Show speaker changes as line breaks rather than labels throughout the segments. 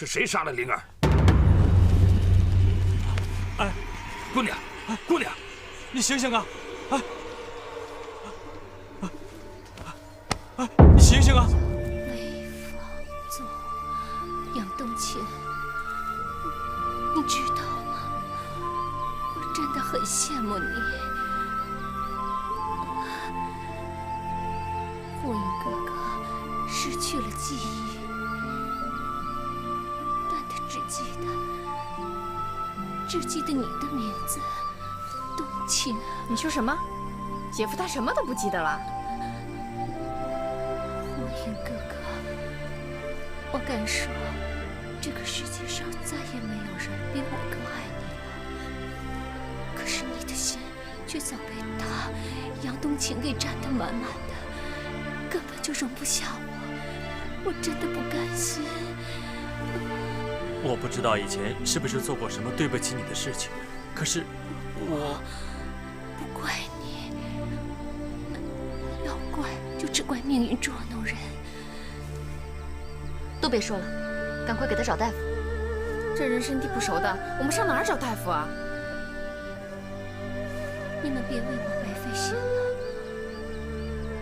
是谁杀了灵儿？
哎，
姑娘，姑娘，
你醒醒啊！你醒醒啊！
魏方宗，杨冬青，你知道吗？我真的很羡慕你。火影哥哥失去了记忆，但他只记得你的名字，冬青。
你说什么？姐夫他什么都不记得了？
火影哥哥，我敢说，这个世界上再也没有人比我更爱你了。可是你的心却早被他杨冬青给占得满满的，根本就容不下我。我真的不甘心。
我不知道以前是不是做过什么对不起你的事情，可是我
不怪你，要怪就只怪命运捉弄人。
都别说了，赶快给他找大夫。
这人生地不熟的，我们上哪儿找大夫啊？
你们别为我白费心了，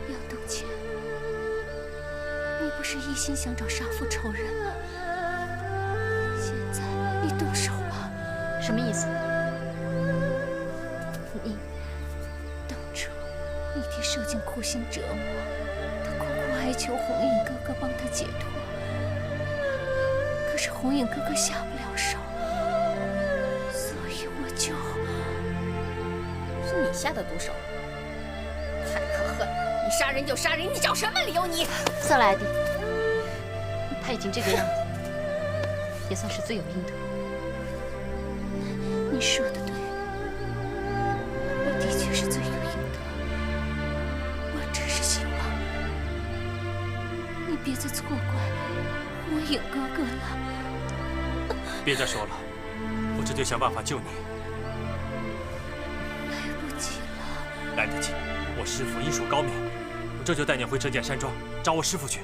杨冬青，你不是一心想找杀父仇人吗？现在你动手吧。
什么意思？
当初你爹受尽苦心折磨，他苦苦哀求红影哥哥帮他解脱，可是红影哥哥下不了手，所以我就是
你下的毒手，太可恨了！你杀人就杀人，你找什么理由你？
算了，艾迪，他已经这个样子，也算是罪有应得。
你说的对，我的确是罪有应得。我只是希望你别再错怪火影哥哥了。
别再说了，我这就想办法救你。
来不及了。
来得及，我师父医术高明，我这就带你回折剑山庄找我师父去。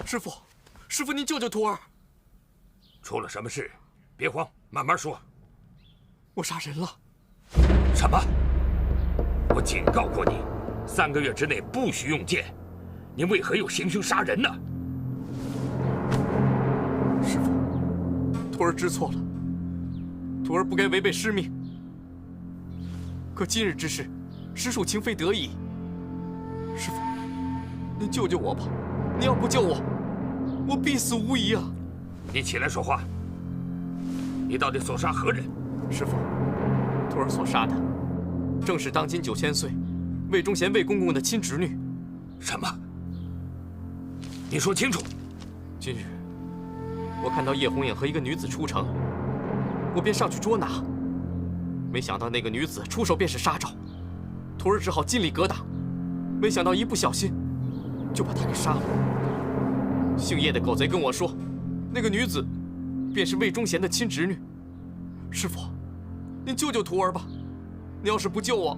师父，您救救徒儿！
出了什么事？别慌，慢慢说。
我杀人了。
什么？我警告过你，3个月之内不许用剑，你为何又行凶杀人呢？
师父，徒儿知错了，徒儿不该违背师命。可今日之事，实属情非得已。师父，您救救我吧！您要不救我，我必死无疑啊！
你起来说话。你到底所杀何人？
师父，徒儿所杀的，正是当今9000岁魏忠贤魏公公的亲侄女。
什么？你说清楚。
今日我看到叶红影和一个女子出城，我便上去捉拿，没想到那个女子出手便是杀招，徒儿只好尽力格挡，没想到一不小心就把她给杀了。姓叶的狗贼跟我说，那个女子便是魏忠贤的亲侄女。师父，您救救徒儿吧！你要是不救我，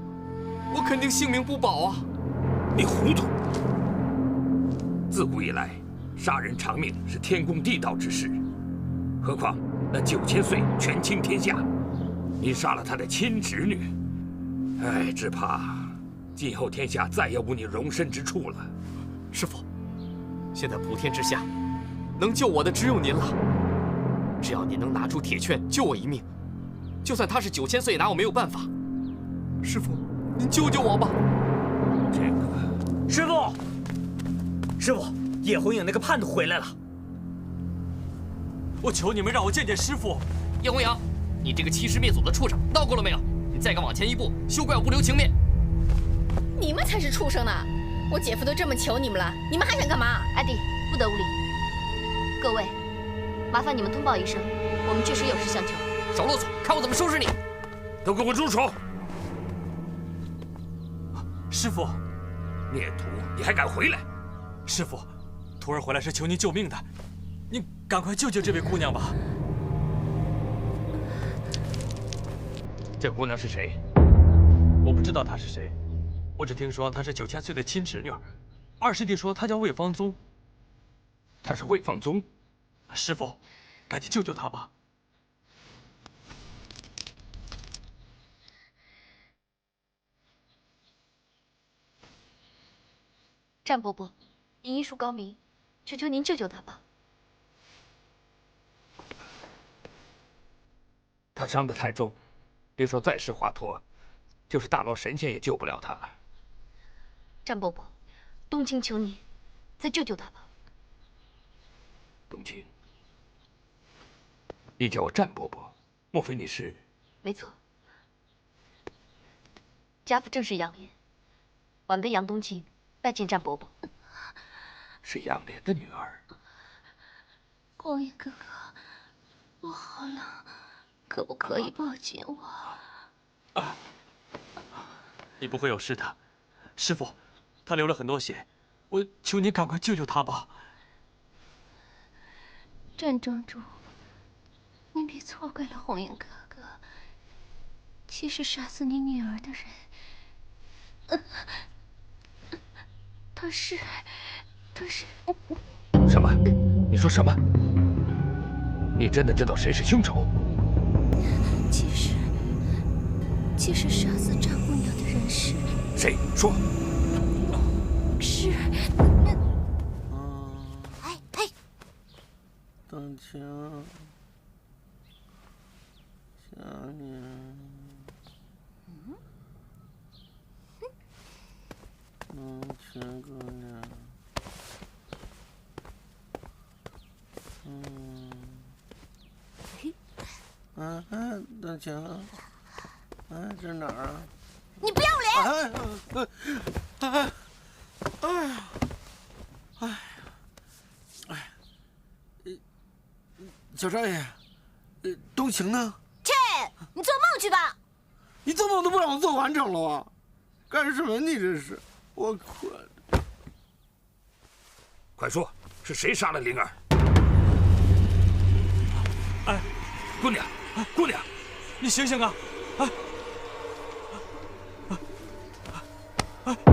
我肯定性命不保啊！
你糊涂！自古以来，杀人偿命是天公地道之事，何况那9000岁权倾天下，你杀了他的亲侄女，哎，只怕今后天下再也无你容身之处了。
师父，现在普天之下，能救我的只有您了。只要您能拿出铁券救我一命，就算他是9000岁，拿我没有办法。师父，您救救我吧！
这个，
师父，叶红影那个叛徒回来了。
我求你们让我见见师父。
叶红影，你这个欺师灭祖的畜生，闹够了没有？你再敢往前一步，休怪我不留情面！
你们才是畜生呢！我姐夫都这么求你们了，你们还想干嘛？
艾迪，不得无礼。各位，麻烦你们通报一声，我们确实有事相求。
少啰嗦，看我怎么收拾你！
都给我住手！
师父，
孽徒，你还敢回来？
师父，徒儿回来是求您救命的，您赶快救救这位姑娘吧。
这姑娘是谁？
我不知道她是谁，我只听说她是9000岁的亲侄女。二师弟说她叫魏方宗。
他是魏放宗。
师傅，赶紧救救他吧！
战伯伯，您医术高明，求求您救救他吧。
他伤得太重，别说再世华佗，就是大罗神仙也救不了他。
战伯伯，冬青求您，再救救他吧。
冬青，你叫我战伯伯，莫非你是？
没错，家父正是杨莲，晚辈杨冬青拜见战伯伯。
是杨莲的女儿。
光彦哥哥，我好冷，可不可以抱紧我？
你不会有事的，师傅，他流了很多血，我求您赶快救救他吧。
战庄主，你别错怪了红颜哥哥。其实杀死你女儿的人，他是。
什么？你说什么？你真的知道谁是凶手？
其实杀死张姑娘的人是
谁？说。
是。
哎，冬青，想你。冬青姑娘。冬青，这哪儿啊？
你不要脸！
小少爷，冬青呢？
切，你做梦去吧！
你做梦都不让我做完整了啊！干什么你这是？我困。
快说，是谁杀了灵儿？
哎，
姑娘，姑娘，
你醒醒啊！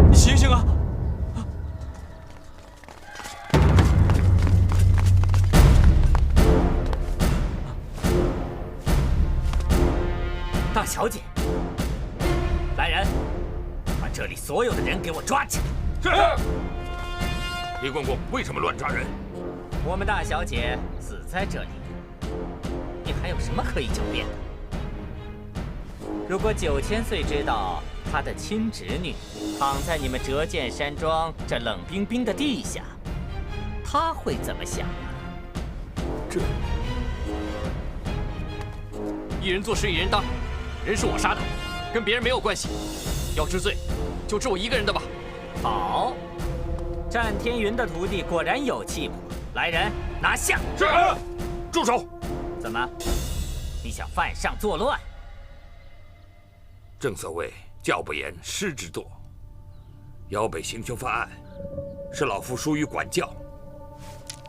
你醒醒啊！
大小姐，来人，把这里所有的人给我抓起来！
是。李公公为什么乱抓人？
我们大小姐死在这里，你还有什么可以狡辩的？如果9000岁知道他的亲侄女躺在你们折剑山庄这冷冰冰的地下，他会怎么想啊？
这
一人做事一人当，人是我杀的，跟别人没有关系。要治罪，就治我一个人的吧。
好，战天云的徒弟果然有气魄。来人，拿下！
是。住手！
怎么，你想犯上作乱？
正所谓教不严，师之惰。姚北行凶犯案，是老夫疏于管教，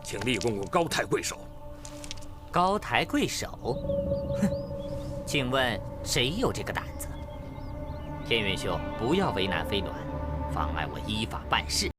请厉公公高抬贵手。
高抬贵手？哼！请问谁有这个胆子？天元兄，不要为难飞暖，妨碍我依法办事。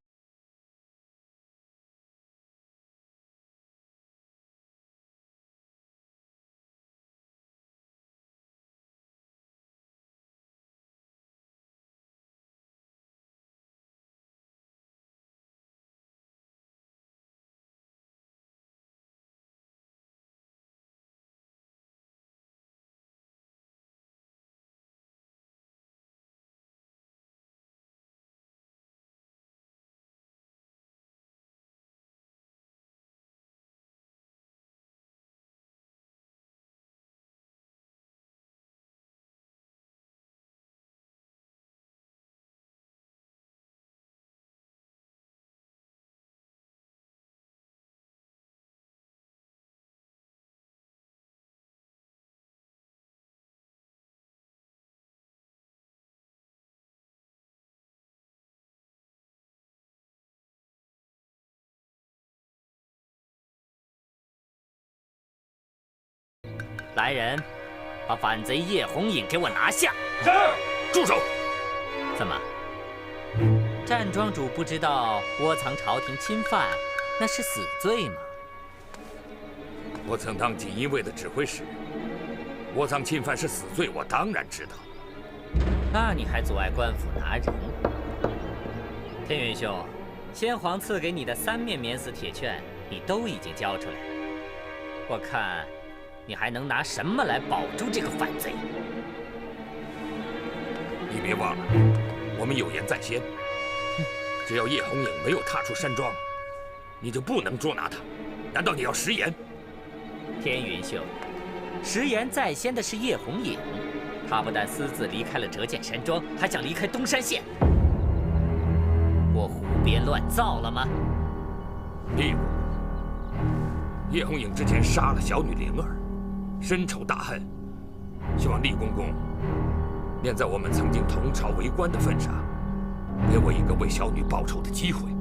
来人，把反贼叶红影给我拿下！
是。住手！
怎么，战庄主不知道窝藏朝廷侵犯，那是死罪吗？
我曾当锦衣卫的指挥使，窝藏侵犯是死罪，我当然知道。
那你还阻碍官府拿人？天云兄，先皇赐给你的3面免死铁券，你都已经交出来了。我看，你还能拿什么来保住这个反贼？
你别忘了，我们有言在先，只要叶红影没有踏出山庄，你就不能捉拿他。难道你要食言？
天云兄，食言在先的是叶红影，他不但私自离开了折剑山庄，还想离开东山县。我胡编乱造了吗？
厉公，叶红影之前杀了小女灵儿，深仇大恨，希望厉公公念在我们曾经同朝为官的份上，给我一个为小女报仇的机会。